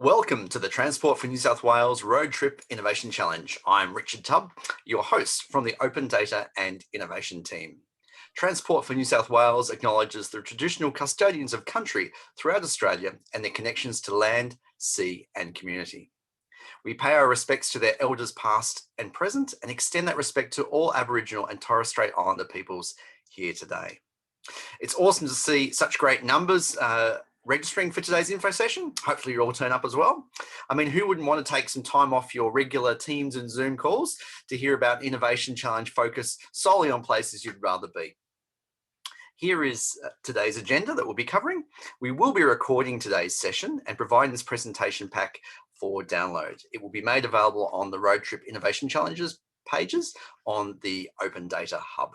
Welcome to the Transport for New South Wales Road Trip Innovation Challenge. I'm Richard Tubb, your host from the Open Data and Innovation team. Transport for New South Wales acknowledges the traditional custodians of country throughout Australia and their connections to land, sea and community. We pay our respects to their elders past and present and extend that respect to all Aboriginal and Torres Strait Islander peoples here today. It's awesome to see such great numbers registering for today's info session. Hopefully you all turn up as well. I mean, who wouldn't want to take some time off your regular Teams and Zoom calls to hear about Innovation Challenge focused solely on places you'd rather be? Here is today's agenda that we'll be covering. We will be recording today's session and providing this presentation pack for download. It will be made available on the Road Trip Innovation Challenges pages on the Open Data Hub.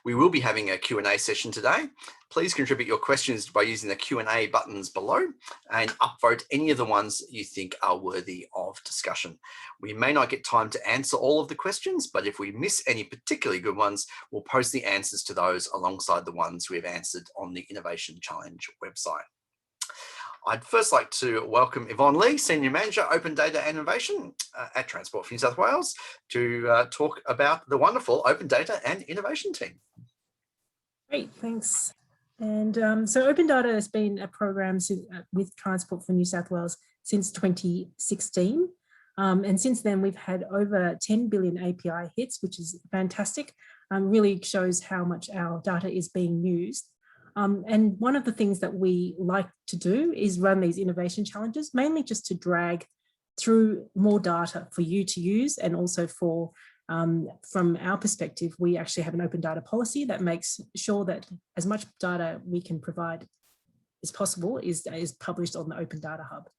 We will be having a Q&A session today. Please contribute your questions by using the Q&A buttons below and upvote any of the ones you think are worthy of discussion. We may not get time to answer all of the questions, but if we miss any particularly good ones, we'll post the answers to those alongside the ones we've answered on the Innovation Challenge website. I'd first like to welcome Yvonne Lee, Senior Manager, Open Data and Innovation at Transport for New South Wales, to talk about the wonderful Open Data and Innovation team. Great, thanks. And so Open Data has been a program with Transport for New South Wales since 2016. And since then, we've had over 10 billion API hits, which is fantastic. Really shows how much our data is being used. And one of the things that we like to do is run these innovation challenges, mainly just to drag through more data for you to use, and also for, from our perspective, we actually have an open data policy that makes sure that as much data we can provide as possible is published on the Open Data Hub.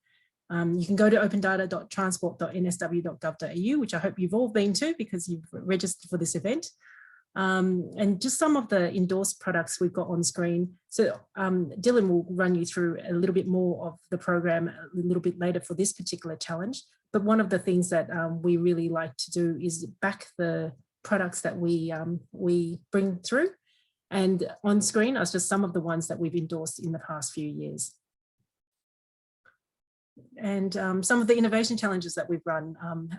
You can go to opendata.transport.nsw.gov.au, which I hope you've all been to because you've registered for this event. And just some of the endorsed products we've got on screen. So Dylan will run you through a little bit more of the program a little bit later for this particular challenge. But one of the things that we really like to do is back the products that we bring through. And on screen are just some of the ones that we've endorsed in the past few years. And some of the innovation challenges that we've run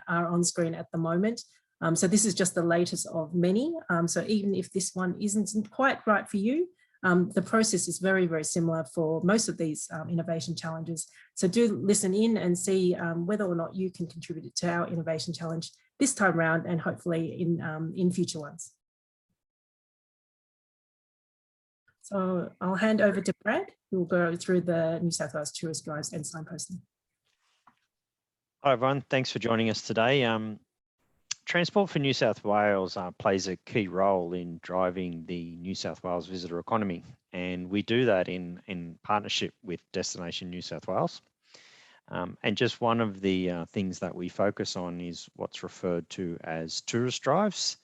are on screen at the moment. So this is just the latest of many. So even if this one isn't quite right for you, the process is very, very similar for most of these innovation challenges. So do listen in and see whether or not you can contribute to our innovation challenge this time round, and hopefully in future ones. So I'll hand over to Brad, who will go through the New South Wales tourist drives and signposting. Hi everyone, thanks for joining us today. Transport for New South Wales plays a key role in driving the New South Wales visitor economy, and we do that in partnership with Destination New South Wales. And just one of the things that we focus on is what's referred to as tourist drives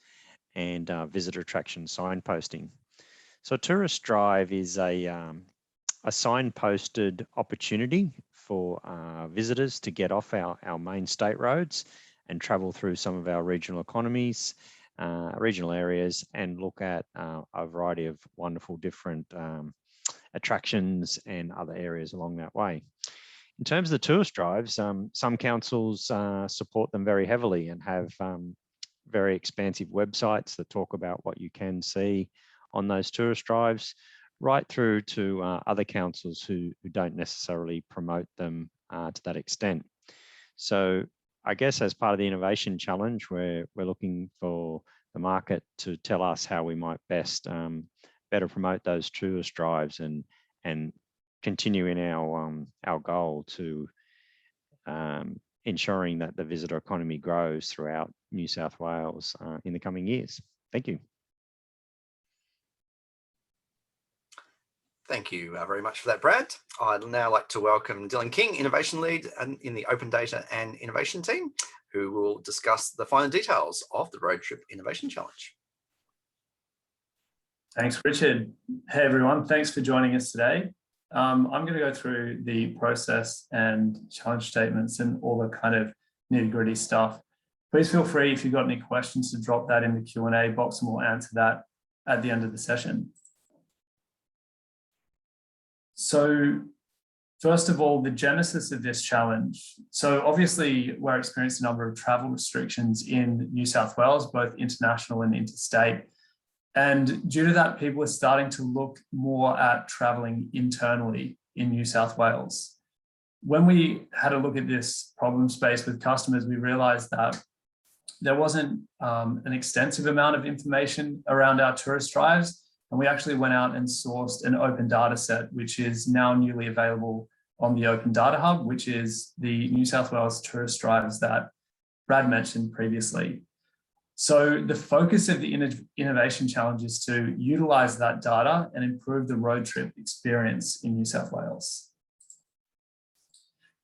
and visitor attraction signposting. So tourist drive is a signposted opportunity for visitors to get off our main state roads and travel through some of our regional economies, regional areas, and look at a variety of wonderful different attractions and other areas along that way. In terms of the tourist drives, some councils support them very heavily and have very expansive websites that talk about what you can see on those tourist drives, right through to other councils who don't necessarily promote them to that extent. So I guess as part of the innovation challenge, we're looking for the market to tell us how we might best better promote those tourist drives and continue in our goal to ensuring that the visitor economy grows throughout New South Wales in the coming years. Thank you. Thank you very much for that, Brad. I'd now like to welcome Dylan King, Innovation Lead in the Open Data and Innovation team, who will discuss the final details of the Road Trip Innovation Challenge. Thanks, Richard. Hey, everyone. Thanks for joining us today. I'm going to go through the process and challenge statements and all the kind of nitty-gritty stuff. Please feel free, if you've got any questions, to drop that in the Q&A box and we'll answer that at the end of the session. So First of all, the genesis of this challenge. So obviously we're experiencing a number of travel restrictions in New South Wales, both international and interstate. And due to that, people are starting to look more at traveling internally in New South Wales. When we had a look at this problem space with customers, we realized that there wasn't an extensive amount of information around our tourist drives. And we actually went out and sourced an open data set, which is now newly available on the Open Data Hub, which is the New South Wales tourist drives that Brad mentioned previously. So the focus of the Innovation Challenge is to utilize that data and improve the road trip experience in New South Wales.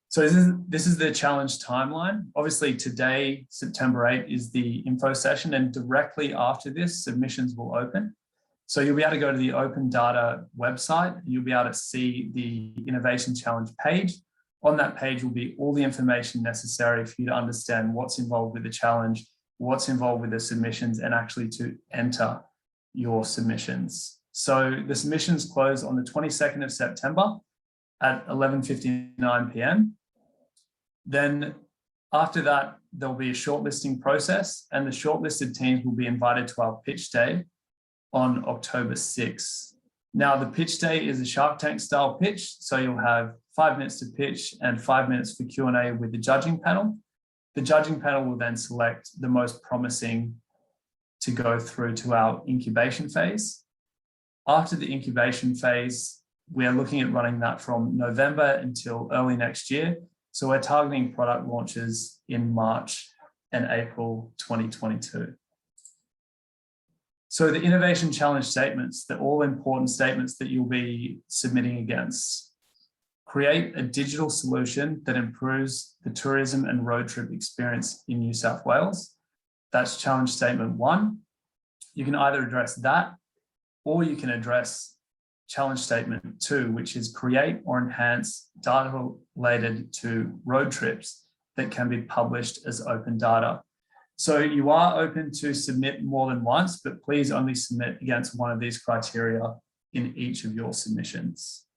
So this is the challenge timeline. Obviously today, September 8th, is the info session, and directly after this, submissions will open. So you'll be able to go to the Open Data website, and you'll be able to see the Innovation Challenge page. On that page will be all the information necessary for you to understand what's involved with the challenge, what's involved with the submissions, and actually to enter your submissions. So the submissions close on the 22nd of September at 11:59 p.m. Then after that, there'll be a shortlisting process, and the shortlisted teams will be invited to our pitch day on October 6th. Now, the pitch day is a Shark Tank style pitch, so you'll have 5 minutes to pitch and 5 minutes for Q&A with the judging panel. The judging panel will then select the most promising to go through to our incubation phase. After the incubation phase, we are looking at running that from November until early next year. So we're targeting product launches in March and April 2022. So the Innovation Challenge statements, the all important statements that you'll be submitting against. Create a digital solution that improves the tourism and road trip experience in New South Wales. That's challenge statement 1. You can either address that, or you can address challenge statement 2, which is create or enhance data related to road trips that can be published as open data. So you are open to submit more than once, but please only submit against one of these criteria in each of your submissions.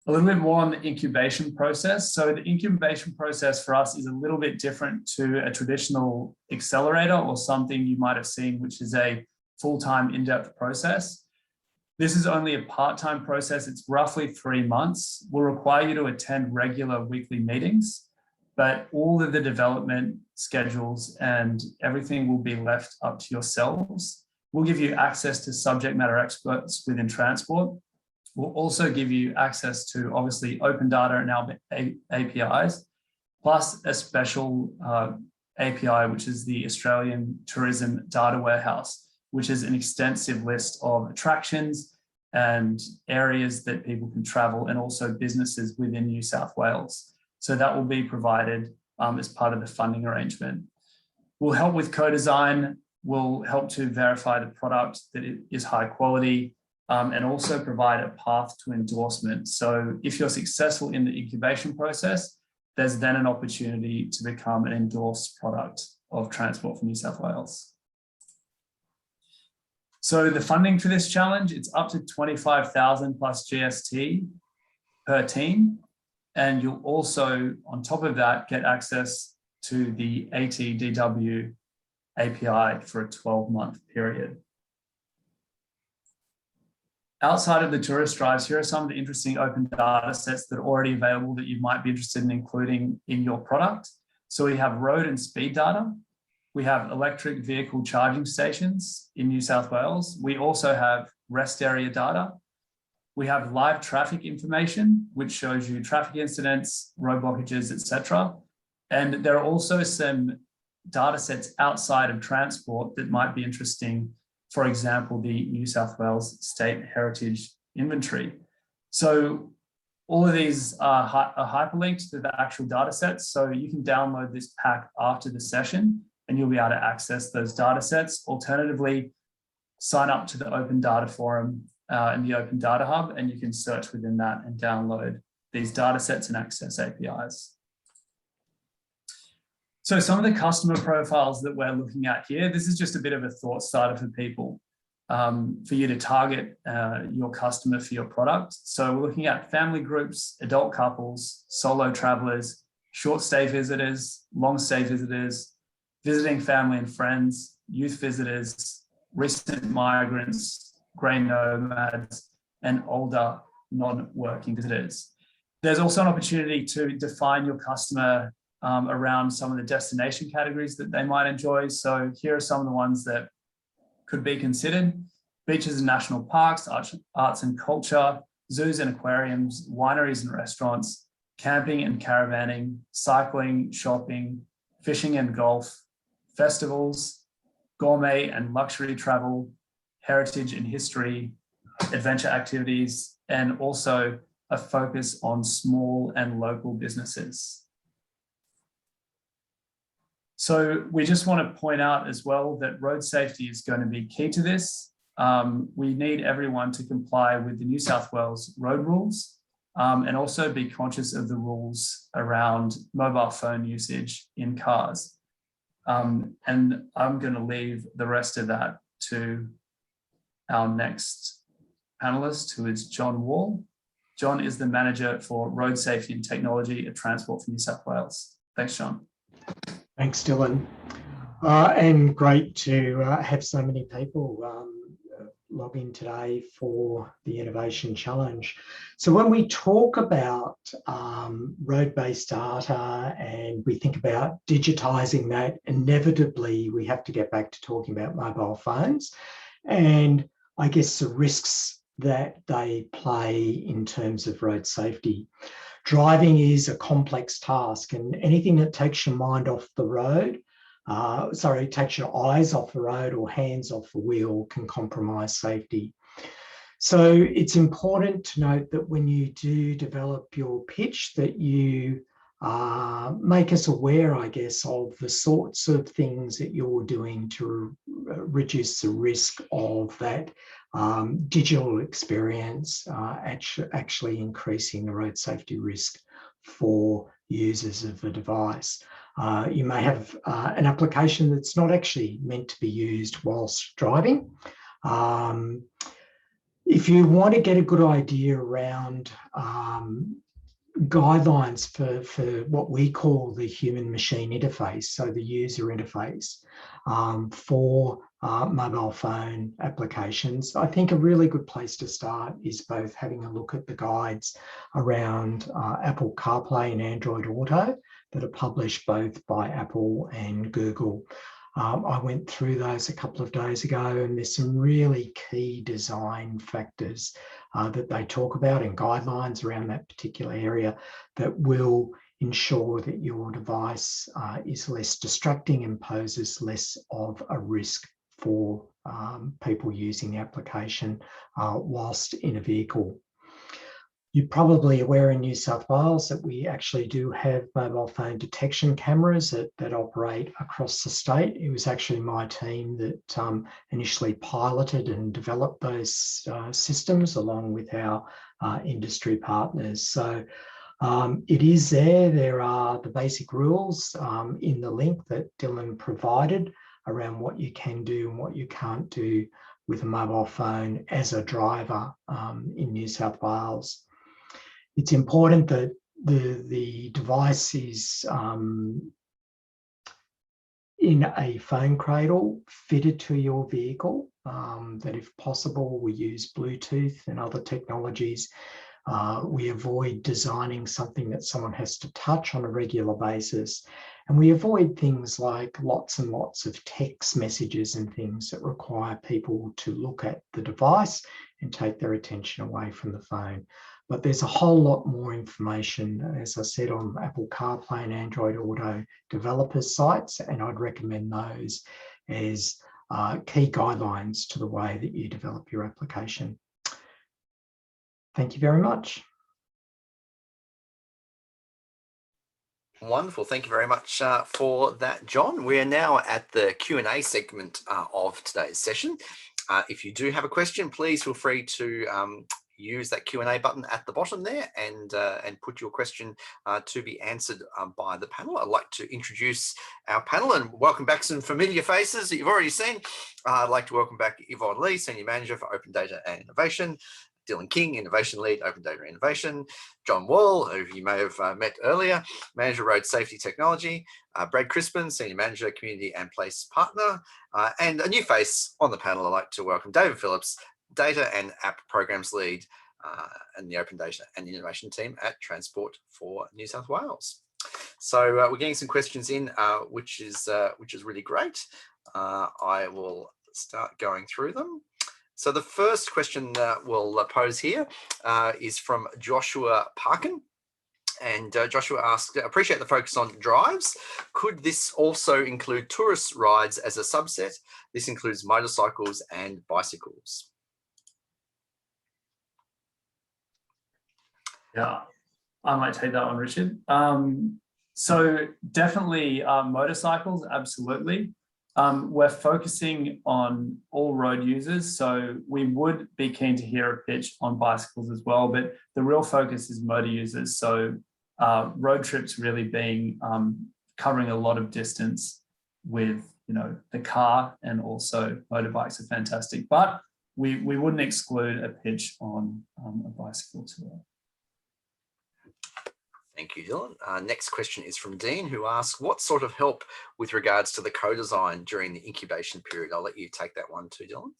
A little bit more on the incubation process. So the incubation process for us is a little bit different to a traditional accelerator or something you might have seen, which is a full-time in-depth process. This is only a part-time process. It's roughly 3 months. We'll require you to attend regular weekly meetings, but all of the development schedules and everything will be left up to yourselves. We'll give you access to subject matter experts within transport. We'll also give you access to obviously open data and our APIs, plus a special API, which is the Australian Tourism Data Warehouse, which is an extensive list of attractions and areas that people can travel, and also businesses within New South Wales. So that will be provided as part of the funding arrangement. We'll help with co-design. We'll help to verify the product that it is high quality, and also provide a path to endorsement. So if you're successful in the incubation process, there's then an opportunity to become an endorsed product of Transport for New South Wales. So the funding for this challenge, it's up to 25,000 plus GST per team. And you'll also, on top of that, get access to the ATDW API for a 12-month period. Outside of the tourist drives, here are some of the interesting open data sets that are already available that you might be interested in including in your product. So we have road and speed data. We have electric vehicle charging stations in New South Wales. We also have rest area data. We have live traffic information, which shows you traffic incidents, road blockages, etc. And there are also some data sets outside of transport that might be interesting. For example, the New South Wales State Heritage Inventory. So all of these are hyperlinked to the actual data sets. So you can download this pack after the session and you'll be able to access those data sets. Alternatively, sign up to the Open Data Forum in the Open Data Hub, and you can search within that and download these data sets and access APIs. So some of the customer profiles that we're looking at here, this is just a bit of a thought starter for people. for you to target your customer for your product. So we're looking at family groups, adult couples, solo travelers, short stay visitors, long stay visitors, visiting family and friends, youth visitors, recent migrants, grey nomads, and older non-working visitors. There's also an opportunity to define your customer around some of the destination categories that they might enjoy. So here are some of the ones that could be considered: beaches and national parks, arts and culture, zoos and aquariums, wineries and restaurants, camping and caravanning, cycling, shopping, fishing and golf, festivals, gourmet and luxury travel, heritage and history, adventure activities, and also a focus on small and local businesses. So we just want to point out as well that road safety is going to be key to this. We need everyone to comply with the New South Wales road rules, and also be conscious of the rules around mobile phone usage in cars. And I'm going to leave the rest of that to our next panelist, who is John Wall. John is the Manager for Road Safety and Technology at Transport for New South Wales. Thanks, John. Thanks, Dylan. And great to have so many people log in today for the Innovation Challenge. So when we talk about road-based data and we think about digitising that, inevitably we have to get back to talking about mobile phones and I guess the risks that they play in terms of road safety. Driving is a complex task, and anything that takes your mind off the road, takes your eyes off the road or hands off the wheel can compromise safety. So it's important to note that when you do develop your pitch that you make us aware, I guess, of the sorts of things that you're doing to reduce the risk of that digital experience actually increasing the road safety risk for users of the device. You may have an application that's not actually meant to be used whilst driving. If you want to get a good idea around guidelines for what we call the human-machine interface, so the user interface for mobile phone applications, I think a really good place to start is both having a look at the guides around Apple CarPlay and Android Auto that are published both by Apple and Google. I went through those a couple of days ago, and there's some really key design factors that they talk about and guidelines around that particular area that will ensure that your device is less distracting and poses less of a risk for people using the application whilst in a vehicle. You're probably aware in New South Wales that we actually do have mobile phone detection cameras that operate across the state. It was actually my team that initially piloted and developed those systems along with our industry partners. So it is there. There are the basic rules in the link that Dylan provided around what you can do and what you can't do with a mobile phone as a driver in New South Wales. It's important that the device is in a phone cradle fitted to your vehicle, that if possible we use Bluetooth and other technologies. We avoid designing something that someone has to touch on a regular basis. And we avoid things like lots and lots of text messages and things that require people to look at the device and take their attention away from the phone. But there's a whole lot more information, as I said, on Apple CarPlay and Android Auto developers' sites, and I'd recommend those as key guidelines to the way that you develop your application. Thank you very much. Wonderful. Thank you very much for that, John. We are now at the Q&A segment of today's session. If you do have a question, please feel free to use that Q&A button at the bottom there and put your question to be answered by the panel. I'd like to introduce our panel and welcome back some familiar faces that you've already seen. I'd like to welcome back Yvonne Lee, Senior Manager for Open Data and Innovation, Dylan King, Innovation Lead, Open Data and Innovation, John Wall, who you may have met earlier, Manager Road Safety Technology, Brad Crispin, Senior Manager, Community and Place Partner, and a new face on the panel. I'd like to welcome David Phillips, Data and App Programs Lead and the Open Data and Innovation team at Transport for New South Wales. So we're getting some questions in, which is really great. I will start going through them. So the first question that we'll pose here is from Joshua Parkin. And Joshua asks, appreciate the focus on drives. Could this also include tourist rides as a subset? This includes motorcycles and bicycles. Yeah, I might take that one, Richard. So definitely motorcycles, absolutely. We're focusing on all road users, so we would be keen to hear a pitch on bicycles as well, but the real focus is motor users. So road trips really being covering a lot of distance with, you know, the car, and also motorbikes are fantastic, but we wouldn't exclude a pitch on a bicycle tour. Thank you, Dylan. Next question is from Dean, who asks, what sort of help with regards to the co-design during the incubation period? I'll let you take that one too, Dylan.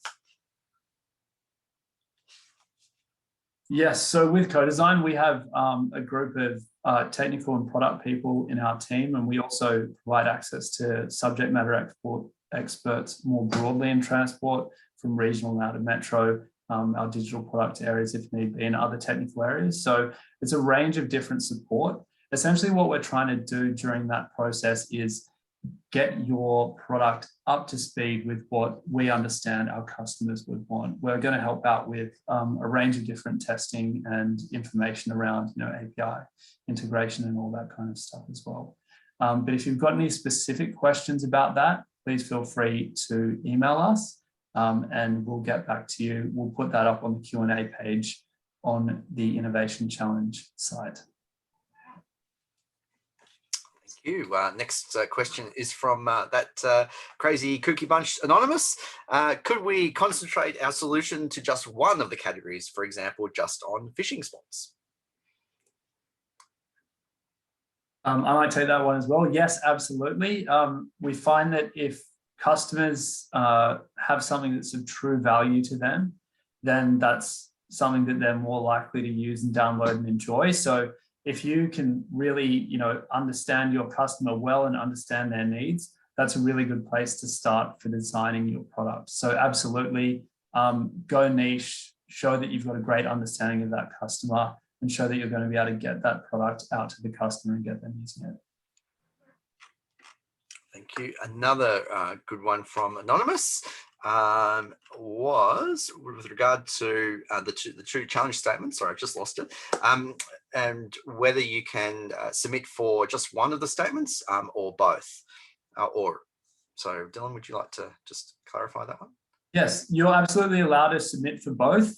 Yes, so with co-design, we have a group of technical and product people in our team, and we also provide access to subject matter experts more broadly in transport, from regional now to metro, our digital product areas if need be, and other technical areas. So it's a range of different support. Essentially what we're trying to do during that process is get your product up to speed with what we understand our customers would want. We're going to help out with a range of different testing and information around, you know, API integration and all that kind of stuff as well. But if you've got any specific questions about that, please feel free to email us. And we'll get back to you. We'll put that up on the Q&A page on the Innovation Challenge site. Thank you. Next question is from that crazy kooky bunch, Anonymous. Could we concentrate our solution to just one of the categories, for example, just on fishing spots? I might take that one as well. Yes, absolutely. We find that if customers have something that's of true value to them, then that's something that they're more likely to use and download and enjoy. So if you can really, you know, understand your customer well and understand their needs, that's a really good place to start for designing your product. So absolutely, go niche, show that you've got a great understanding of that customer, and show that you're going to be able to get that product out to the customer and get them using it. Thank you. Another good one from Anonymous was with regard to the two challenge statements. Sorry, I just lost it. And whether you can submit for just one of the statements or both. So Dylan, would you like to just clarify that one? Yes, you're absolutely allowed to submit for both.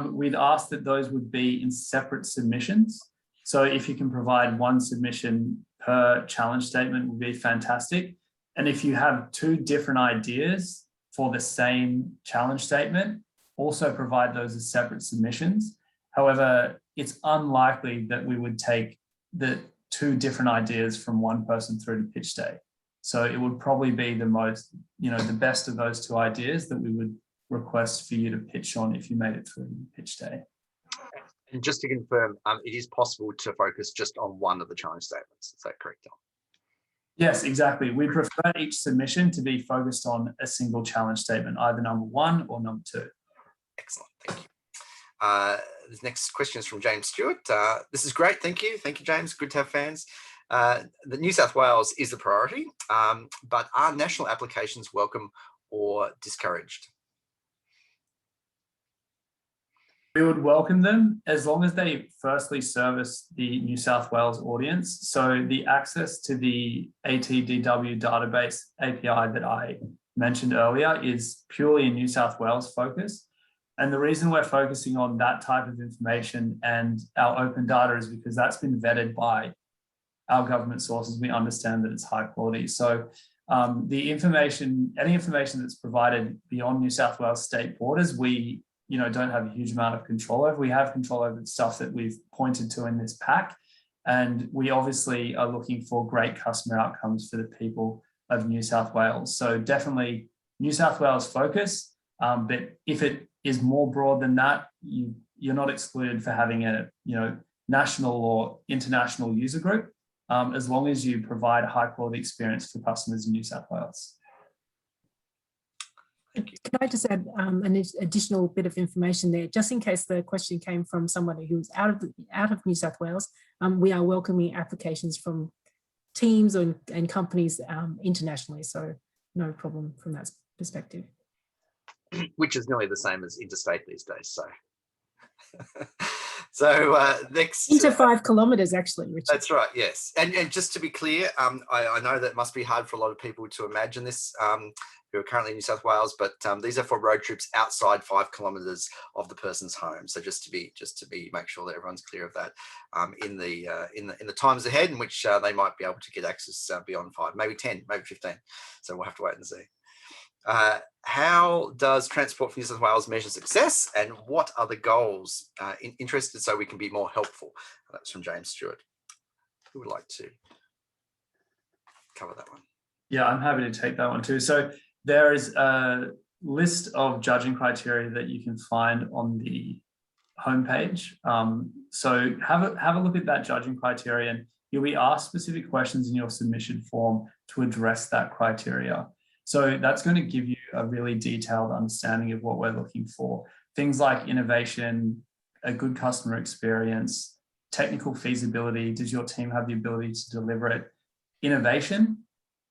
We'd ask that those would be in separate submissions. So if you can provide one submission per challenge statement would be fantastic. And if you have two different ideas for the same challenge statement, also provide those as separate submissions. However, it's unlikely that we would take the two different ideas from one person through to pitch day. So it would probably be the most, you know, the best of those two ideas that we would request for you to pitch on if you made it through pitch day. And just to confirm, it is possible to focus just on one of the challenge statements. Is that correct, Tom? Yes, exactly. We prefer each submission to be focused on a single challenge statement, either number one or number two. Excellent, thank you. The next question is from James Stewart. This is great, thank you. Thank you, James. Good to have fans. The New South Wales is the priority, but are national applications welcome or discouraged? We would welcome them as long as they firstly service the New South Wales audience. So the access to the ATDW database API that I mentioned earlier is purely a New South Wales focus. And the reason we're focusing on that type of information and our open data is because that's been vetted by our government sources. We understand that it's high quality. So the information, any information that's provided beyond New South Wales state borders, we don't have a huge amount of control over. We have control over the stuff that we've pointed to in this pack. And we obviously are looking for great customer outcomes for the people of New South Wales. So definitely New South Wales focus, but if it is more broad than that, you're not excluded for having a national or international user group, as long as you provide a high quality experience for customers in New South Wales. Can I just add an additional bit of information there, just in case the question came from someone who's out of New South Wales? We are welcoming applications from teams and companies internationally, so no problem from that perspective. Which is nearly the same as interstate these days. So next, into 5 kilometres actually, Richard. That's right, yes. And just to be clear, I know that must be hard for a lot of people to imagine this who are currently in New South Wales, but these are for road trips outside 5 kilometres of the person's home. So just to make sure that everyone's clear of that in the times ahead in which they might be able to get access beyond 5, maybe 10, maybe 15. So we'll have to wait and see. How does Transport for New South Wales measure success, and what are the goals? Interested so we can be more helpful. That's from James Stewart. Who would like to cover that one? Yeah, I'm happy to take that one too. So there is a list of judging criteria that you can find on the homepage. So have a look at that judging criteria, and you'll be asked specific questions in your submission form to address that criteria. So that's going to give you a really detailed understanding of what we're looking for. Things like innovation, a good customer experience, technical feasibility. Does your team have the ability to deliver it? Innovation,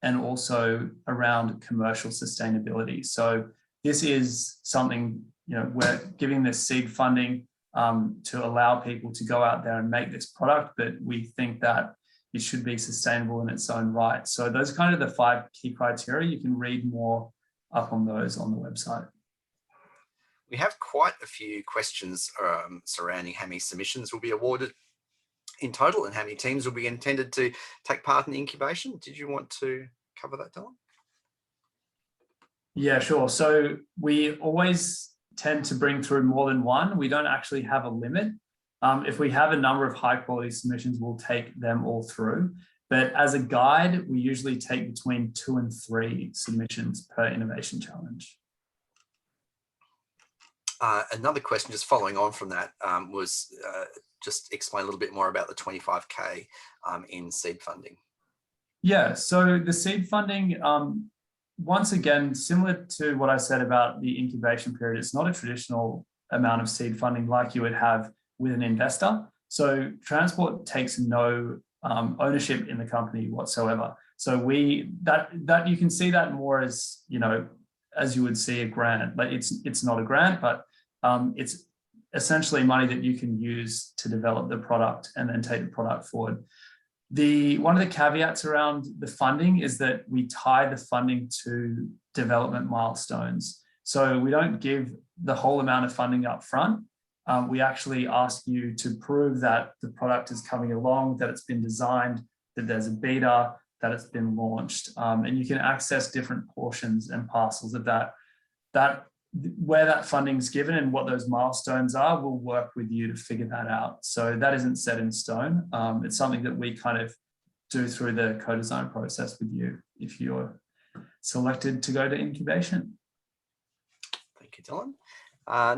and also around commercial sustainability. So this is something, we're giving this seed funding to allow people to go out there and make this product, but we think that it should be sustainable in its own right. So those are kind of the 5 key criteria. You can read more up on those on the website. We have quite a few questions surrounding how many submissions will be awarded in total and how many teams will be intended to take part in the incubation. Did you want to cover that, Dylan? Yeah, sure. So we always tend to bring through more than one. We don't actually have a limit. If we have a number of high quality submissions, we'll take them all through. But as a guide, we usually take between 2 and 3 submissions per innovation challenge. Another question, just following on from that, was just explain a little bit more about the 25K in seed funding. Yeah, so the seed funding, once again, similar to what I said about the incubation period, it's not a traditional amount of seed funding like you would have with an investor. So Transport takes no ownership in the company whatsoever. So that you can see that more as, as you would see a grant. Like it's not a grant, but it's essentially money that you can use to develop the product and then take the product forward. One of the caveats around the funding is that we tie the funding to development milestones. So we don't give the whole amount of funding up front. We actually ask you to prove that the product is coming along, that it's been designed, that there's a beta, that it's been launched, and you can access different portions and parcels of that. Where that funding is given and what those milestones are, we'll work with you to figure that out. So that isn't set in stone. It's something that we kind of do through the co-design process with you if you're selected to go to incubation. Thank you, Dylan.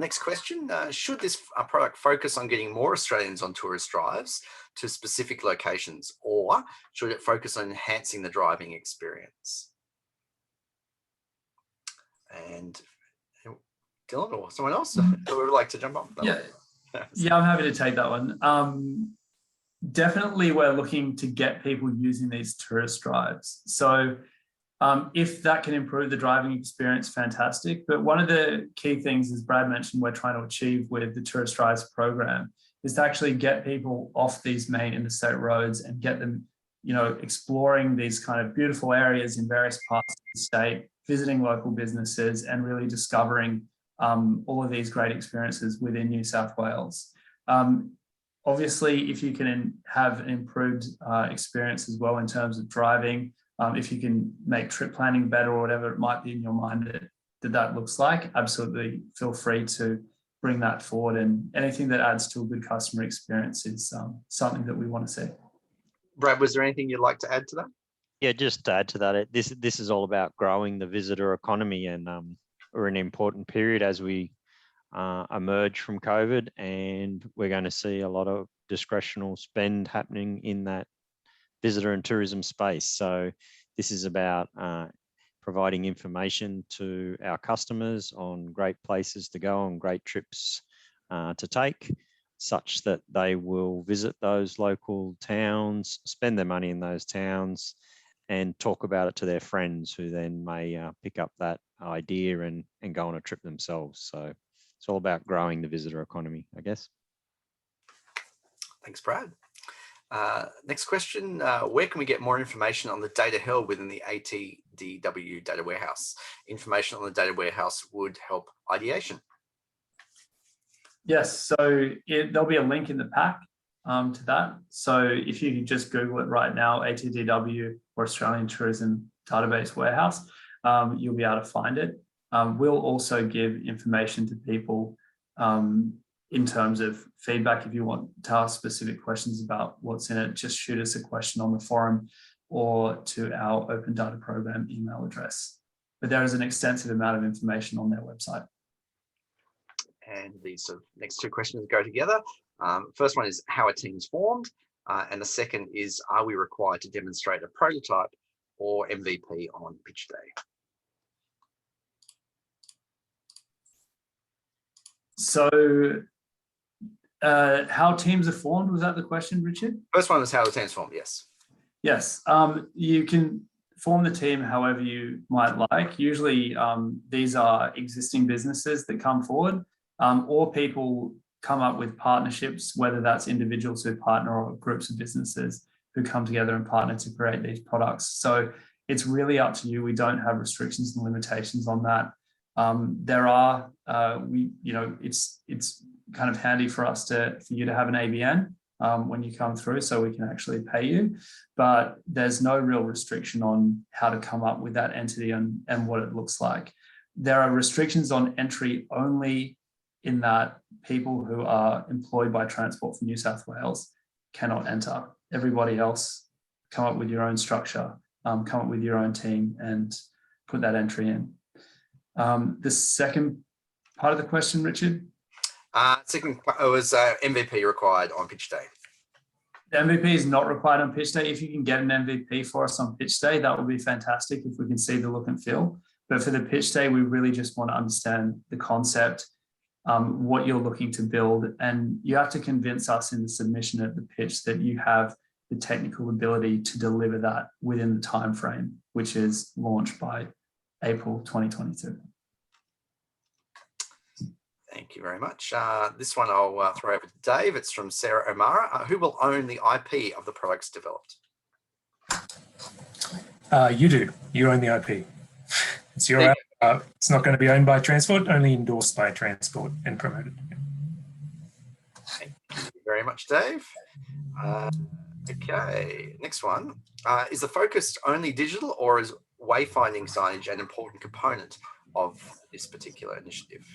Next question, should this product focus on getting more Australians on tourist drives to specific locations, or should it focus on enhancing the driving experience? And Dylan or someone else who would like to jump on? Yeah, I'm happy to take that one. Definitely we're looking to get people using these tourist drives. So if that can improve the driving experience, fantastic. But one of the key things, as Brad mentioned, we're trying to achieve with the Tourist Drives program is to actually get people off these main interstate roads and get them, exploring these kind of beautiful areas in various parts of the state, visiting local businesses and really discovering all of these great experiences within New South Wales. Obviously, if you can have an improved experience as well in terms of driving, if you can make trip planning better or whatever it might be in your mind that looks like, absolutely feel free to bring that forward. And anything that adds to a good customer experience is something that we want to see. Brad, was there anything you'd like to add to that? Yeah, just to add to that, this is all about growing the visitor economy, and we're in an important period as we emerge from COVID, and we're going to see a lot of discretional spend happening in that visitor and tourism space. So this is about providing information to our customers on great places to go, on great trips to take, such that they will visit those local towns, spend their money in those towns, and talk about it to their friends, who then may pick up that idea and go on a trip themselves. So it's all about growing the visitor economy, I guess. Thanks, Brad. Next question, where can we get more information on the data held within the ATDW data warehouse? Information on the data warehouse would help ideation. Yes, so there'll be a link in the pack to that. So if you just Google it right now, ATDW or Australian Tourism Database Warehouse, you'll be able to find it. We'll also give information to people in terms of feedback. If you want to ask specific questions about what's in it, just shoot us a question on the forum or to our Open Data Program email address. But there is an extensive amount of information on their website. And these next two questions go together. First one is, how are teams formed? And the second is, are we required to demonstrate a prototype or MVP on pitch day? So how teams are formed, was that the question, Richard? First one is how the team's formed, yes. Yes, you can form the team however you might like. Usually these are existing businesses that come forward, or people come up with partnerships, whether that's individuals who partner or groups of businesses who come together and partner to create these products. So it's really up to you. We don't have restrictions and limitations on that. There are, it's kind of handy for us for you to have an ABN when you come through, so we can actually pay you, but there's no real restriction on how to come up with that entity and what it looks like. There are restrictions on entry only, in that people who are employed by Transport for New South Wales cannot enter. Everybody else, come up with your own structure, come up with your own team and put that entry in. The second part of the question, Richard? Second, it was MVP required on pitch day. The MVP is not required on pitch day. If you can get an MVP for us on pitch day, that would be fantastic if we can see the look and feel. But for the pitch day, we really just want to understand the concept, what you're looking to build, and you have to convince us in the submission at the pitch that you have the technical ability to deliver that within the time frame, which is launched by April 2022. Thank you very much. This one I'll throw over to Dave. It's from Sarah O'Mara. Who will own the IP of the products developed? You do. You own the IP. It's your app. It's not going to be owned by Transport, only endorsed by Transport and promoted. Thank you very much, Dave. Okay, next one. Is the focus only digital, or is wayfinding signage an important component of this particular initiative?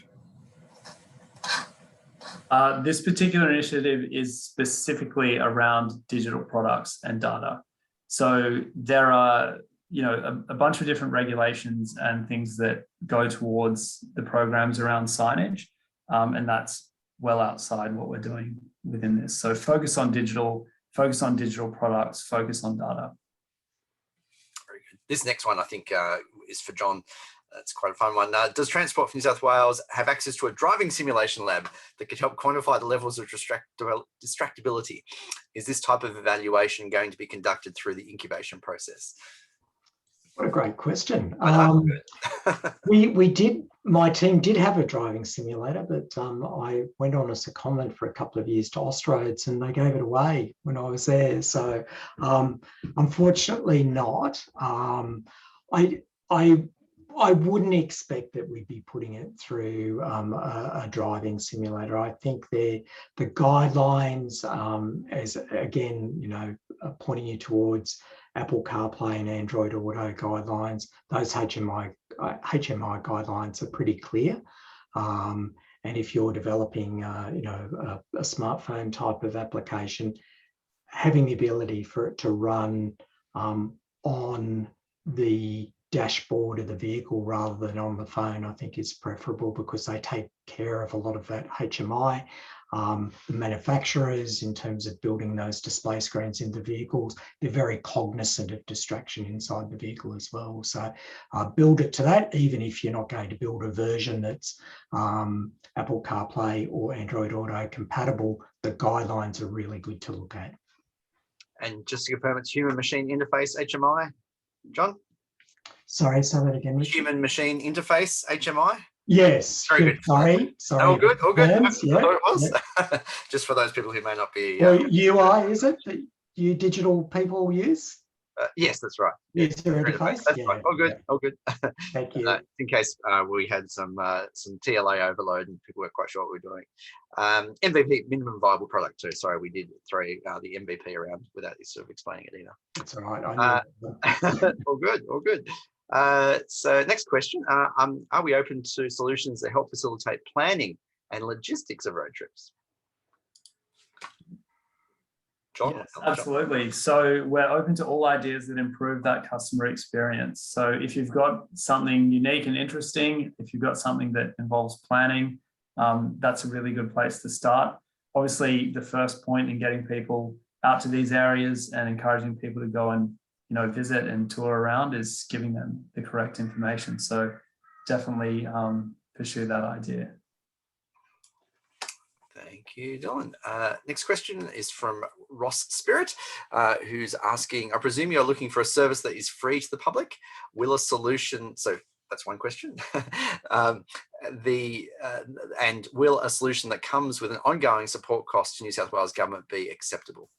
This particular initiative is specifically around digital products and data. So there are, a bunch of different regulations and things that go towards the programs around signage, and that's well outside what we're doing within this. So focus on digital products, focus on data. Very good. This next one, I think, is for John. It's quite a fun one. Does Transport for New South Wales have access to a driving simulation lab that could help quantify the levels of distractibility? Is this type of evaluation going to be conducted through the incubation process? What a great question. My team did have a driving simulator, but I went on as a secondment for a couple of years to Austroads and they gave it away when I was there. So I wouldn't expect that we'd be putting it through a driving simulator. I think the guidelines, as again, you know, pointing you towards Apple CarPlay and Android Auto guidelines, those HMI guidelines are pretty clear. And if you're developing, you know, a smartphone type of application, having the ability for it to run on the dashboard of the vehicle rather than on the phone, I think is preferable, because they take care of a lot of that HMI. The manufacturers, in terms of building those display screens into vehicles, they're very cognizant of distraction inside the vehicle as well. So build it to that, even if you're not going to build a version that's Apple CarPlay or Android Auto compatible. The guidelines are really good to look at. And just to confirm, it's human machine interface HMI, John? Sorry, say that again. Human machine interface HMI? Yes. Very good. Sorry. All good. All good. Yeah, it was. Yeah. Just for those people who may not be. Well, UI, is it that you digital people use? Yes, that's right. User interface. That's Yeah, right. All good. All good. Thank you. In case we had some TLA overload and people weren't quite sure what we were doing. MVP, minimum viable product too. Sorry, we did throw the MVP around without sort of explaining it either. That's all right. All good. All good. So next question, are we open to solutions that help facilitate planning and logistics of road trips? John? Yes, absolutely. So we're open to all ideas that improve that customer experience. So if you've got something unique and interesting, if you've got something that involves planning, that's a really good place to start. Obviously, the first point in getting people out to these areas and encouraging people to go and, you know, visit and tour around is giving them the correct information. So definitely pursue that idea. Thank you, Dylan. Next question is from Ross Spirit, who's asking, I presume you're looking for a service that is free to the public. Will a solution, so that's one question. And will a solution that comes with an ongoing support cost to New South Wales government be acceptable?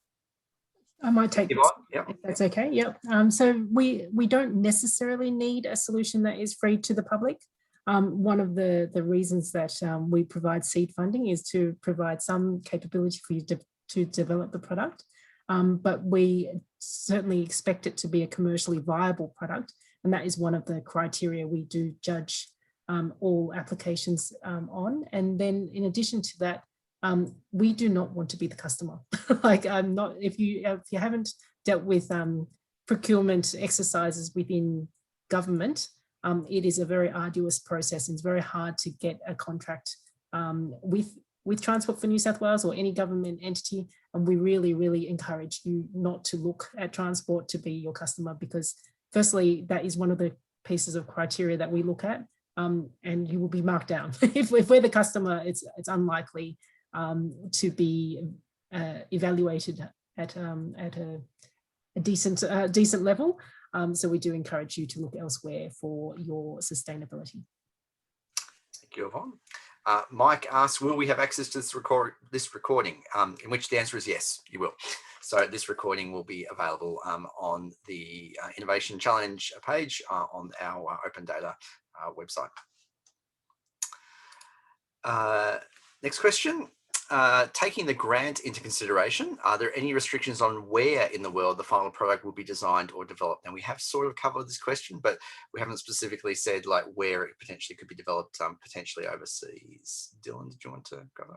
I might take this, yep. if that's okay. Yep. So we don't necessarily need a solution that is free to the public. One of the reasons that we provide seed funding is to provide some capability for you to develop the product, but we certainly expect it to be a commercially viable product, and that is one of the criteria we do judge all applications on. And then in addition to that, we do not want to be the customer. Like if you haven't dealt with procurement exercises within government, it is a very arduous process, and it's very hard to get a contract with Transport for New South Wales or any government entity. And we really, really encourage you not to look at Transport to be your customer, because firstly, that is one of the pieces of criteria that we look at, and you will be marked down. if we're the customer, it's unlikely to be evaluated at a decent level. So we do encourage you to look elsewhere for your sustainability. Thank you, Yvonne. Mike asks, will we have access to this recording? In which the answer is yes, you will. So this recording will be available on the Innovation Challenge page on our Open Data website. Next question. Taking the grant into consideration, are there any restrictions on where in the world the final product will be designed or developed? And we have sort of covered this question, but we haven't specifically said like where it potentially could be developed, potentially overseas. Dylan, did you want to cover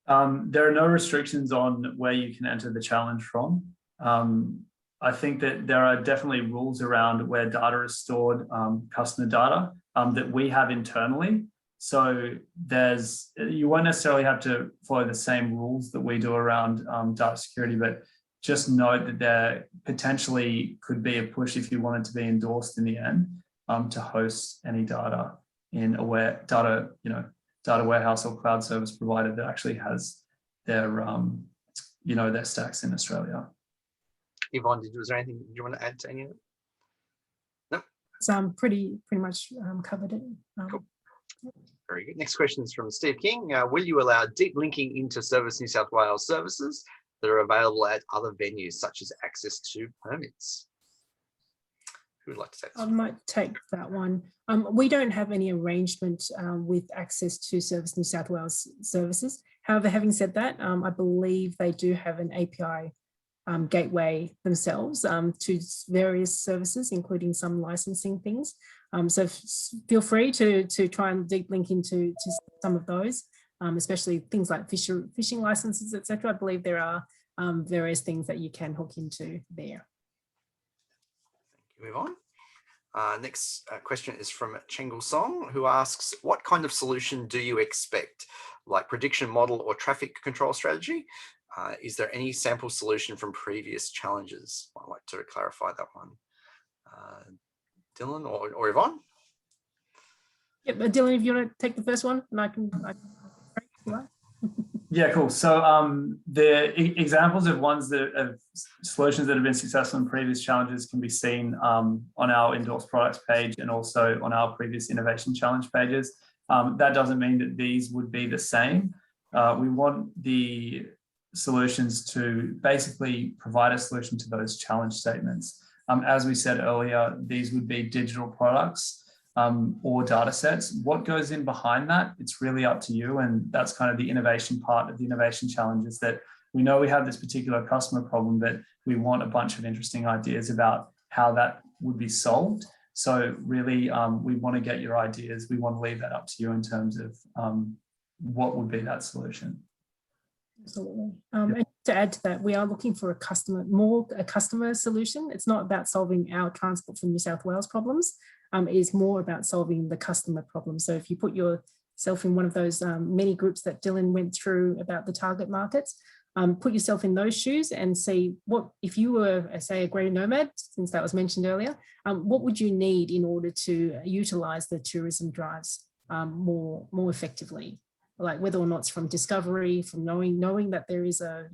that one? There are no restrictions on where you can enter the challenge from. I think that there are definitely rules around where data is stored, customer data, that we have internally. So you won't necessarily have to follow the same rules that we do around data security, but just note that there potentially could be a push if you wanted to be endorsed in the end to host any data in a data warehouse or cloud service provider that actually has their their stacks in Australia. Yvonne, was there anything you want to add to any of it? No. It's pretty much covered it. Cool. Very good. Next question is from Steve King. Will you allow deep linking into Service New South Wales services that are available at other venues, such as access to permits? Who would like to take this I one? might take that one. We don't have any arrangement with access to Service New South Wales services. However, having said that, I believe they do have an API gateway themselves to various services, including some licensing things. So feel free to try and deep link into some of those, especially things like fishing licenses, etc. I believe there are various things that you can hook into there. Thank you, Yvonne. Next question is from Chengul Song, who asks, what kind of solution do you expect, like prediction model or traffic control strategy? Is there any sample solution from previous challenges? I'd like to clarify that one. Dylan or Yvonne? Yep, Dylan, if you want to take the first one, and I can Yeah, cool. So the examples of solutions that have been successful in previous challenges can be seen on our Endorsed Products page and also on our previous Innovation Challenge pages. That doesn't mean that these would be the same. We want the solutions to basically provide a solution to those challenge statements. As we said earlier, these would be digital products or data sets. What goes in behind that, it's really up to you. And that's kind of the innovation part of the Innovation Challenge, is that we know we have this particular customer problem, but we want a bunch of interesting ideas about how that would be solved. So really, we want to get your ideas. We want to leave that up to you in terms of what would be that solution. Absolutely. And to add to that, we are looking for a customer solution. It's not about solving our Transport for New South Wales problems. It is more about solving the customer problem. So if you put yourself in one of those many groups that Dylan went through about the target markets, put yourself in those shoes and see what, if you were, say, a grey nomad, since that was mentioned earlier, what would you need in order to utilise the tourism drives more effectively? Like whether or not it's from discovery, from knowing that there is a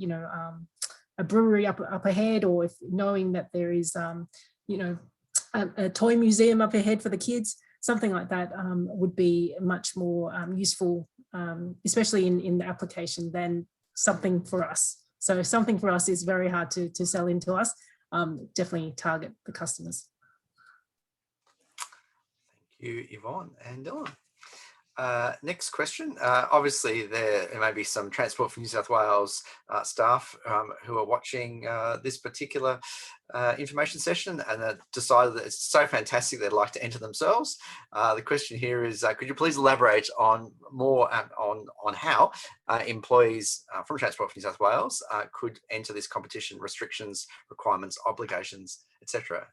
brewery up ahead, or if knowing that there is a toy museum up ahead for the kids, something like that would be much more useful, especially in the application, than something for us. So something for us is very hard to sell into us. Definitely target the customers. Thank you, Yvonne and Dylan. Next question. Obviously, there may be some Transport for New South Wales staff who are watching this particular information session and decided that it's so fantastic they'd like to enter themselves. The question here is, could you please elaborate on more on how employees from Transport for New South Wales could enter this competition, restrictions, requirements, obligations, etc.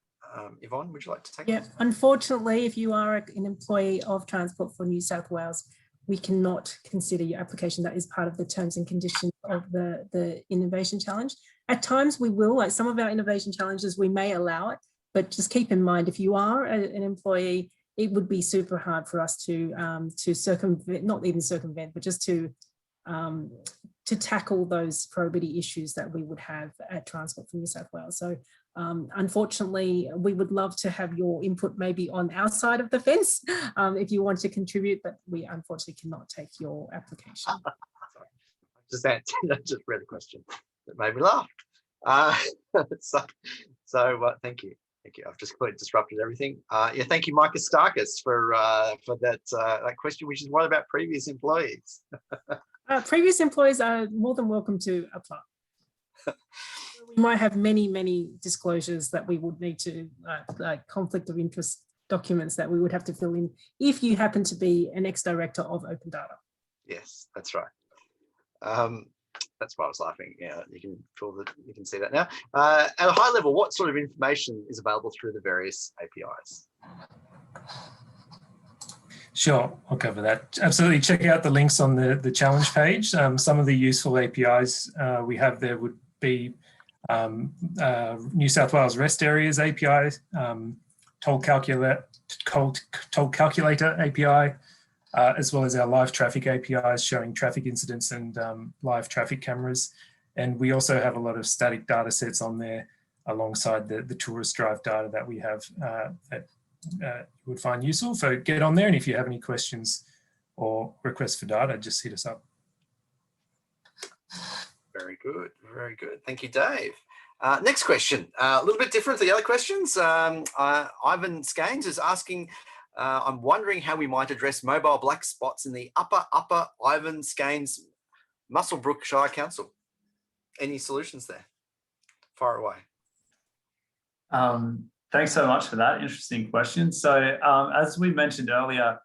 Yvonne, would you like to take Yeah, unfortunately, if you are an employee of Transport for New South Wales, we cannot consider your application. That is part of the terms and conditions of the Innovation Challenge. At times we will, like some of our Innovation Challenges, we may allow it, but just keep in mind, if you are an employee, it would be super hard for us to circumvent, not even circumvent, but just to tackle those probity issues that we would have at Transport for New South Wales. So unfortunately, we would love to have your input maybe on our side of the fence if you want to contribute, but we unfortunately cannot take your application. Sorry, I just read a question that made me laugh. Thank you. Thank you. I've just completely disrupted everything. Yeah, thank you, Micah Starkus, for that question, which is what about previous employees? Previous employees are more than welcome to apply. We might have many disclosures that we would need to, like conflict of interest documents that we would have to fill in if you happen to be an ex-director of Open Data. Yes, that's right. That's why I was laughing. Yeah, you can see that now. At a high level, what sort of information is available through the various APIs? Sure, I'll cover that. Absolutely, check out the links on the challenge page. Some of the useful APIs we have there would be New South Wales REST Areas API, toll calculator API, as well as our live traffic APIs showing traffic incidents and live traffic cameras. And we also have a lot of static data sets on there alongside the tourist drive data that we have that you would find useful. So get on there, and if you have any questions or requests for data, just hit us up. Very good, very good. Thank you, Dave. Next question, a little bit different to the other questions. Ivan Scaines is asking, I'm wondering how we might address mobile black spots in the upper Ivan Scaines Muswellbrook Shire Council. Any solutions there? Far away. Thanks so much for that interesting question. So as we mentioned earlier,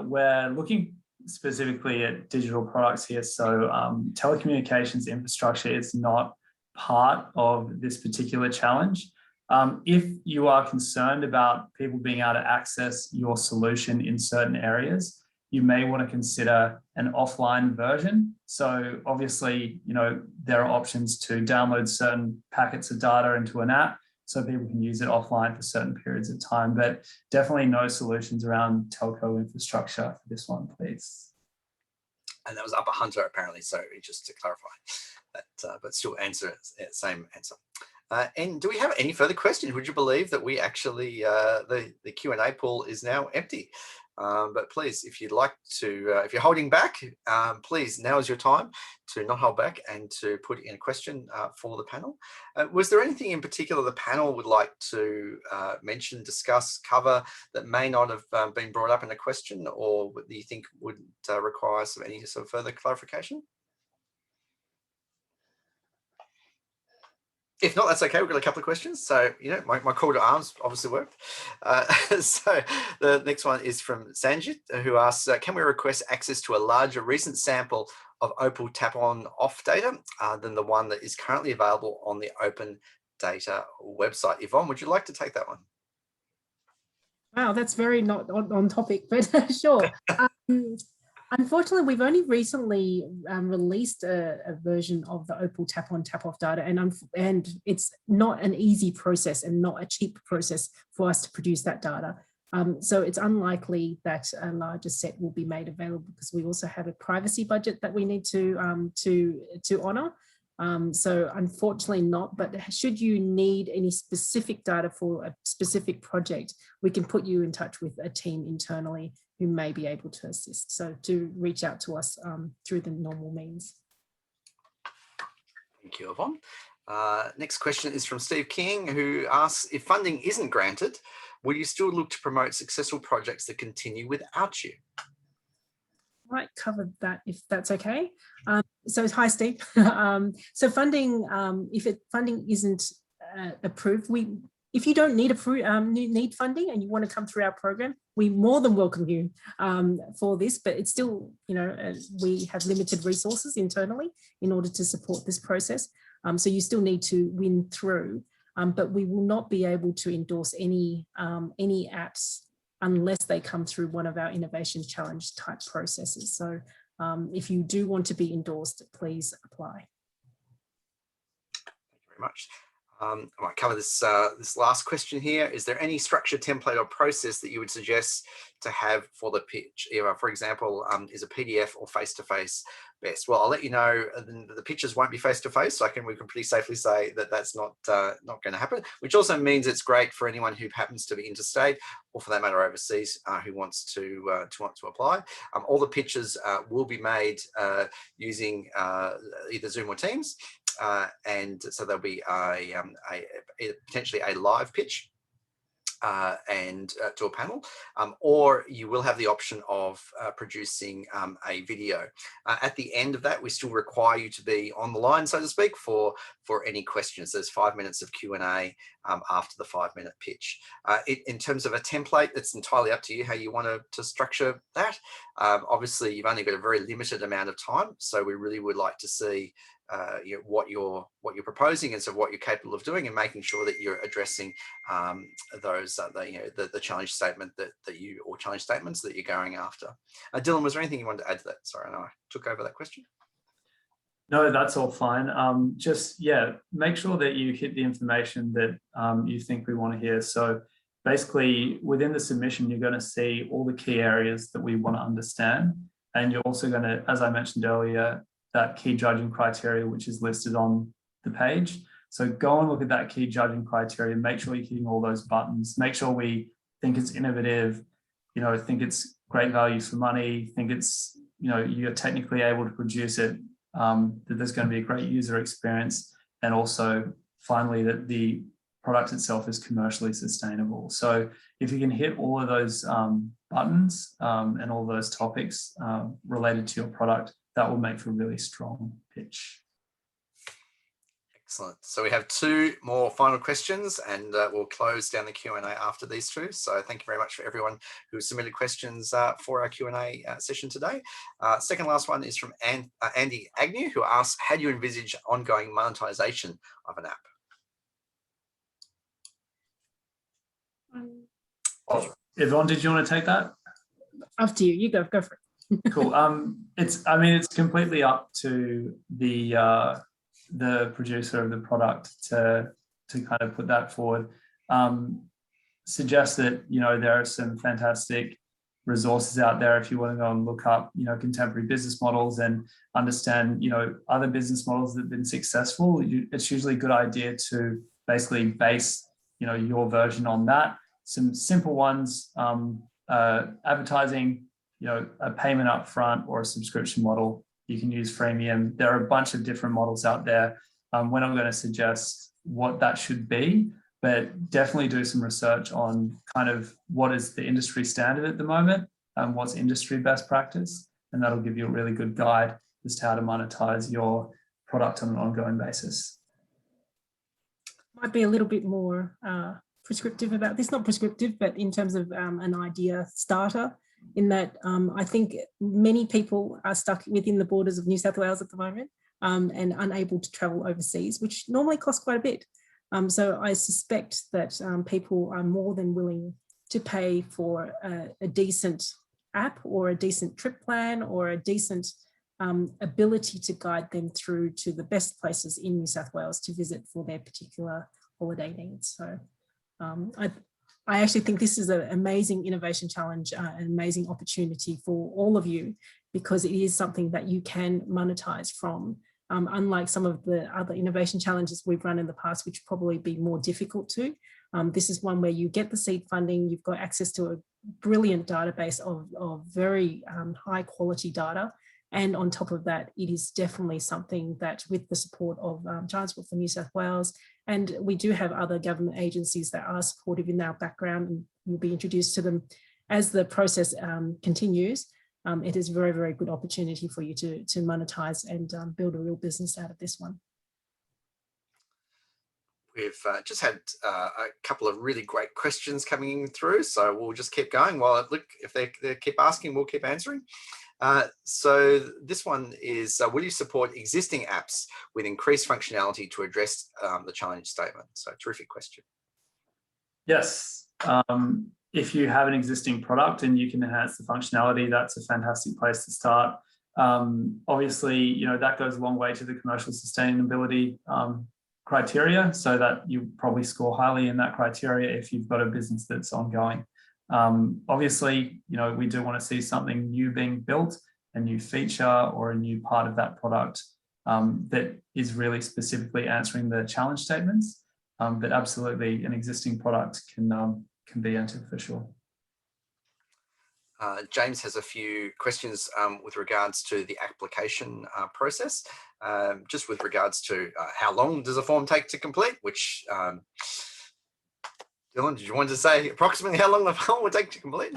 we're looking specifically at digital products here. So telecommunications infrastructure is not part of this particular challenge. If you are concerned about people being able to access your solution in certain areas, you may want to consider an offline version. So obviously, there are options to download certain packets of data into an app so people can use it offline for certain periods of time, but definitely no solutions around telco infrastructure for this one, please. And that was Upper Hunter, apparently. So just to clarify that, but still same answer. And do we have any further questions? Would you believe that we actually, the Q&A pool is now empty? But please, if you'd like to, if you're holding back, please, now is your time to not hold back and to put in a question for the panel. Was there anything in particular the panel would like to mention, discuss, cover that may not have been brought up in a question, or that you think would require any sort of further clarification? If not, that's okay. We've got a couple of questions. So, my call to arms obviously worked. So the next one is from Sanjit, who asks, can we request access to a larger recent sample of Opal tap-on-off data than the one that is currently available on the Open Data website? Yvonne, would you like to take that one? Wow, that's very not on topic, but sure. Unfortunately, we've only recently released a version of the Opal tap-on, tap-off data, and it's not an easy process and not a cheap process for us to produce that data. So it's unlikely that a larger set will be made available because we also have a privacy budget that we need to honour. So unfortunately not, but should you need any specific data for a specific project, we can put you in touch with a team internally who may be able to assist. So to reach out to us through the normal means. Thank you, Yvonne. Next question is from Steve King, who asks, if funding isn't granted, will you still look to promote successful projects that continue without you? Might cover that if that's okay. So hi, Steve. So funding, if funding isn't approved, if you don't need need funding and you want to come through our program, we more than welcome you for this. But it's still, we have limited resources internally in order to support this process. So you still need to win through, but we will not be able to endorse any apps unless they come through one of our innovation challenge type processes. So if you do want to be endorsed, please apply. Thank you very much. I might cover this last question here. Is there any structure, template or process that you would suggest to have for the pitch? For example, is a PDF or face-to-face best? Well, I'll let you know the pitches won't be face-to-face, so we can pretty safely say that that's not going to happen, which also means it's great for anyone who happens to be interstate or for that matter overseas who wants to apply. All the pitches will be made using either Zoom or Teams. And so there'll be potentially a live pitch and to a panel, or you will have the option of producing a video. At the end of that, we still require you to be on the line, so to speak, for any questions. There's 5 minutes of Q&A after the 5-minute pitch. In terms of a template, it's entirely up to you how you want to structure that. Obviously, you've only got a very limited amount of time, so we really would like to see what you're proposing and so what you're capable of doing, and making sure that you're addressing those the challenge statement or challenge statements that you're going after. Dylan, was there anything you wanted to add to that? Sorry, I know I took over that question. No, that's all fine. Just make sure that you hit the information that you think we want to hear. So basically, within the submission, you're going to see all the key areas that we want to understand, and you're also going to, as I mentioned earlier, that key judging criteria, which is listed on the page. So go and look at that key judging criteria, make sure you're hitting all those buttons, make sure we think it's innovative, think it's great value for money, think it's, you're technically able to produce it, that there's going to be a great user experience, and also finally, that the product itself is commercially sustainable. So if you can hit all of those buttons and all those topics related to your product, that will make for a really strong pitch. Excellent. So we have two more final questions, and we'll close down the Q&A after these two. So thank you very much for everyone who submitted questions for our Q&A session today. Second last one is from Andy Agnew, who asks, how do you envisage ongoing monetization of an app? Yvonne, did you want to take that? Up to you. You go for it. Cool. It's completely up to the producer of the product to kind of put that forward. Suggest that, there are some fantastic resources out there if you want to go and look up, contemporary business models and understand, other business models that have been successful. It's usually a good idea to basically base, your version on that. Some simple ones, advertising, a payment up front or a subscription model. You can use freemium. There are a bunch of different models out there. We're not going to suggest what that should be, but definitely do some research on kind of what is the industry standard at the moment and what's industry best practice. And that'll give you a really good guide as to how to monetize your product on an ongoing basis. Might be a little bit more prescriptive about this, not prescriptive, but in terms of an idea starter, in that I think many people are stuck within the borders of New South Wales at the moment and unable to travel overseas, which normally costs quite a bit. So I suspect that people are more than willing to pay for a decent app or a decent trip plan or a decent ability to guide them through to the best places in New South Wales to visit for their particular holiday needs. So I actually think this is an amazing innovation challenge, an amazing opportunity for all of you, because it is something that you can monetize from. Unlike some of the other innovation challenges we've run in the past, which probably be more difficult to. This is one where you get the seed funding, you've got access to a brilliant database of very high quality data. And on top of that, it is definitely something that, with the support of Transport for New South Wales, and we do have other government agencies that are supportive in our background, and you'll be introduced to them as the process continues. It is a very, very good opportunity for you to monetize and build a real business out of this one. We've just had a couple of really great questions coming through, so we'll just keep going. While if they keep asking, we'll keep answering. So this one is, will you support existing apps with increased functionality to address the challenge statement? So terrific question. Yes. If you have an existing product and you can enhance the functionality, that's a fantastic place to start. Obviously, that goes a long way to the commercial sustainability criteria, so that you probably score highly in that criteria if you've got a business that's ongoing. Obviously, we do want to see something new being built, a new feature or a new part of that product that is really specifically answering the challenge statements. But absolutely, an existing product can be entered for sure. James has a few questions with regards to the application process, just with regards to how long does a form take to complete, which Dylan, did you want to say approximately how long the form would take to complete?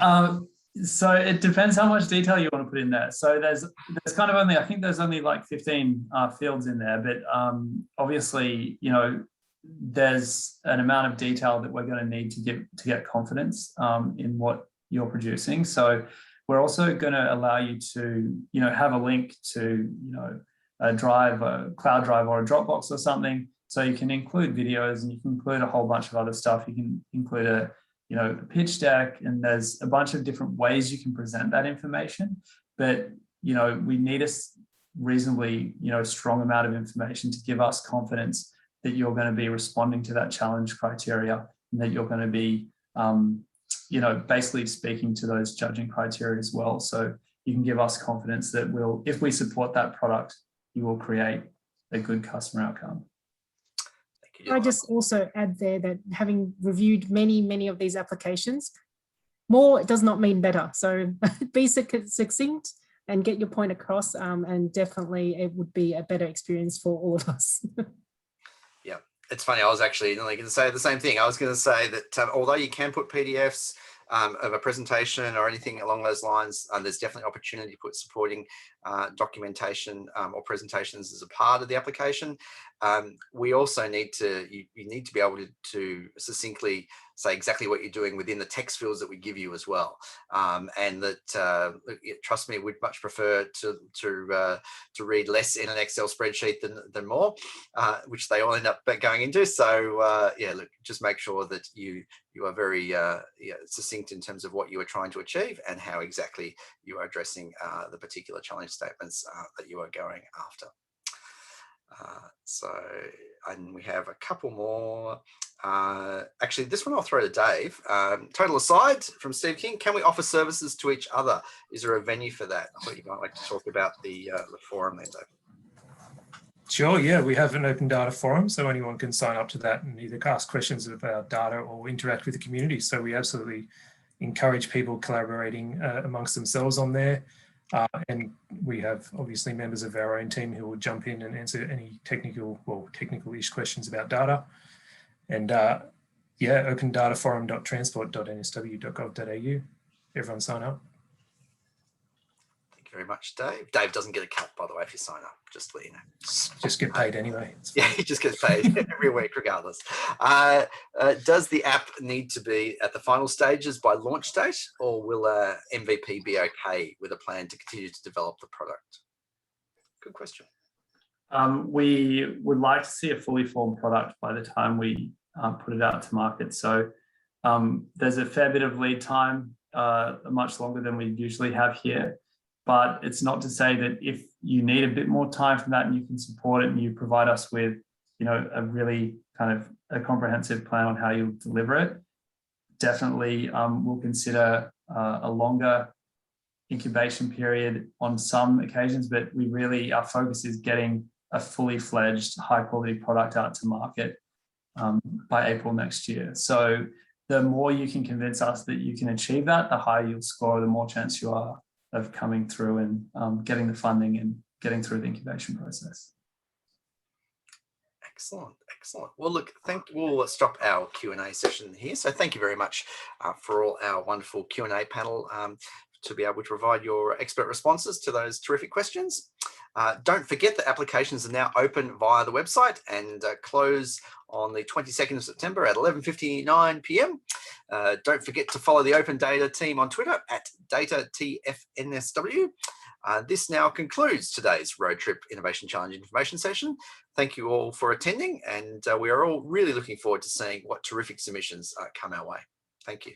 So it depends how much detail you want to put in there. So there's kind of only, I think there's only like 15 fields in there, but obviously, there's an amount of detail that we're going to need to get confidence in what you're producing. So we're also going to allow you to, have a link to, a drive, a cloud drive or a Dropbox or something. So you can include videos and you can include a whole bunch of other stuff. You can include a pitch deck, and there's a bunch of different ways you can present that information. But, we need a reasonably, strong amount of information to give us confidence that you're going to be responding to that challenge criteria, and that you're going to be, basically speaking to those judging criteria as well. So you can give us confidence that if we support that product, you will create a good customer outcome. I just also add there that having reviewed many of these applications, more does not mean better. So be succinct and get your point across, and definitely it would be a better experience for all of us. Yeah, It's funny, I was actually going to say the same thing. I was going to say that although you can put PDFs of a presentation or anything along those lines, there's definitely opportunity to put supporting documentation or presentations as a part of the application. We also need to, you need to be able to succinctly say exactly what you're doing within the text fields that we give you as well. And that, trust me, we'd much prefer to read less in an Excel spreadsheet than more, which they all end up going into. So yeah, look, just make sure that you are very succinct in terms of what you are trying to achieve and how exactly you are addressing the particular challenge statements that you are going after. And we have a couple more. Actually, this one I'll throw to Dave. Total aside from Steve King, can we offer services to each other? Is there a venue for that? I thought you might like to talk about the forum there, Dave. Sure, yeah, we have an open data forum, so anyone can sign up to that and either ask questions about data or interact with the community. So we absolutely encourage people collaborating amongst themselves on there. And we have obviously members of our own team who will jump in and answer any technical-ish questions about data. And yeah, opendataforum.transport.nsw.gov.au. Everyone sign up. Thank you very much, Dave. Dave doesn't get a cut, by the way, if you sign up, just to let you know. Just get paid anyway. Yeah, he just gets paid every week regardless. Does the app need to be at the final stages by launch date, or will MVP be okay with a plan to continue to develop the product? Good question. We would like to see a fully formed product by the time we put it out to market. So there's a fair bit of lead time, much longer than we usually have here. But it's not to say that if you need a bit more time from that and you can support it and you provide us with, a really kind of a comprehensive plan on how you'll deliver it, definitely we'll consider a longer incubation period on some occasions, but our focus is getting a fully fledged high quality product out to market by April next year. So the more you can convince us that you can achieve that, the higher you'll score, the more chance you are of coming through and getting the funding and getting through the incubation process. Excellent, excellent. Well, look, we'll stop our Q&A session here. So thank you very much for all our wonderful Q&A panel to be able to provide your expert responses to those terrific questions. Don't forget that applications are now open via the website and close on the 22nd of September at 11:59 p.m. Don't forget to follow the Open Data team on Twitter at DataTFNSW. This now concludes today's Road Trip Innovation Challenge information session. Thank you all for attending, and we are all really looking forward to seeing what terrific submissions come our way. Thank you.